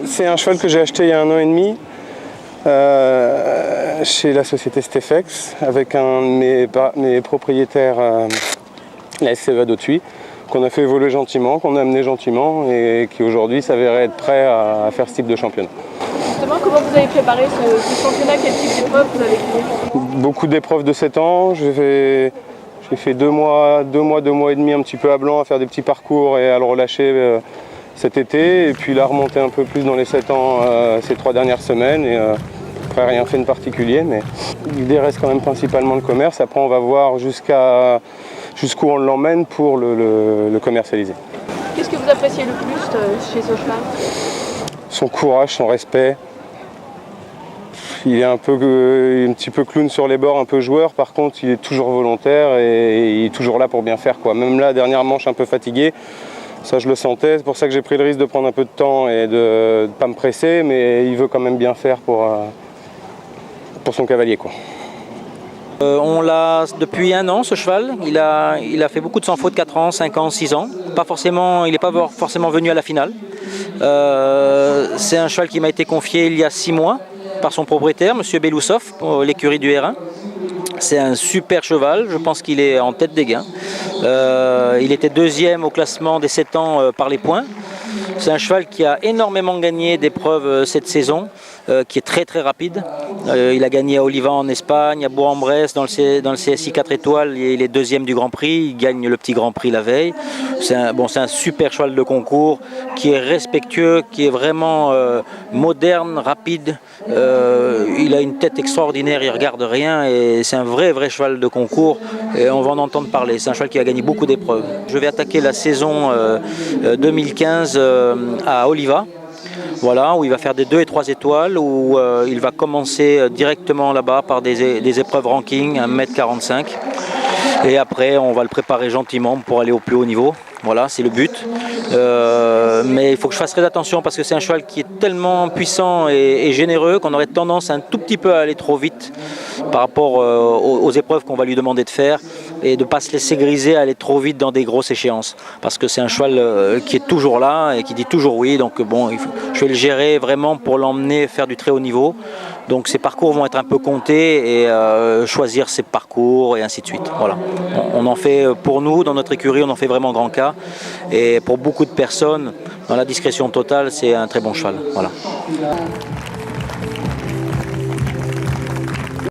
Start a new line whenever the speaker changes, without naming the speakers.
C'est un cheval que j'ai acheté il y a 1 an et demi chez la société Stefex avec un de mes propriétaires, la SCEA d'Autuy, qu'on a fait évoluer gentiment, qu'on a amené gentiment et qui aujourd'hui s'avérait être prêt à faire ce type de championnat.
Justement, comment vous avez préparé ce championnat? Quel type d'épreuve vous avez fait?
Beaucoup d'épreuves de 7 ans. J'ai fait 2 mois et demi un petit peu à blanc à faire des petits parcours et à le relâcher cet été. Et puis là, remonter un peu plus dans les 7 ans ces 3 dernières semaines. Et après, rien fait de particulier. Mais l'idée reste quand même principalement le commerce. Après, on va voir jusqu'où on l'emmène pour le commercialiser.
Qu'est-ce que vous appréciez le plus chez ce cheval?
Son courage, son respect. Il est un petit peu clown sur les bords, un peu joueur. Par contre, il est toujours volontaire et il est toujours là pour bien faire, quoi. Même là, dernière manche, un peu fatigué. Ça, je le sentais. C'est pour ça que j'ai pris le risque de prendre un peu de temps et de ne pas me presser. Mais il veut quand même bien faire pour son cavalier, quoi.
On l'a depuis 1 an, ce cheval. Il a fait beaucoup de sans faute, 4 ans, 5 ans, 6 ans. Il n'est pas forcément venu à la finale. C'est un cheval qui m'a été confié il y a 6 mois par son propriétaire, M. Belousov, pour l'écurie du R1. C'est un super cheval, je pense qu'il est en tête des gains. Il était 2e au classement des 7 ans par les points. C'est un cheval qui a énormément gagné d'épreuves cette saison, qui est très très rapide. Il a gagné à Oliva en Espagne, à Bourg-en-Bresse dans le CSI 4 étoiles, il est 2e du Grand Prix, il gagne le petit Grand Prix la veille. C'est un super cheval de concours qui est respectueux, qui est vraiment moderne, rapide. Il a une tête extraordinaire, il regarde rien et c'est un vrai cheval de concours et on va en entendre parler. C'est un cheval qui a gagné beaucoup d'épreuves. Je vais attaquer la saison 2015 à Oliva. Voilà, où il va faire des 2 et 3 étoiles, où il va commencer directement là-bas par des épreuves ranking, 1m45. Et après, on va le préparer gentiment pour aller au plus haut niveau. Voilà, c'est le but. Mais il faut que je fasse très attention parce que c'est un cheval qui est tellement puissant et généreux qu'on aurait tendance un tout petit peu à aller trop vite par rapport aux épreuves qu'on va lui demander de faire et de ne pas se laisser griser à aller trop vite dans des grosses échéances. Parce que c'est un cheval qui est toujours là et qui dit toujours oui. Donc bon, je vais le gérer vraiment pour l'emmener faire du très haut niveau. Donc ces parcours vont être un peu comptés et choisir ses parcours et ainsi de suite. Voilà. On en fait pour nous, dans notre écurie, on en fait vraiment grand cas. Et pour beaucoup de personnes, dans la discrétion totale, c'est un très bon cheval. Voilà.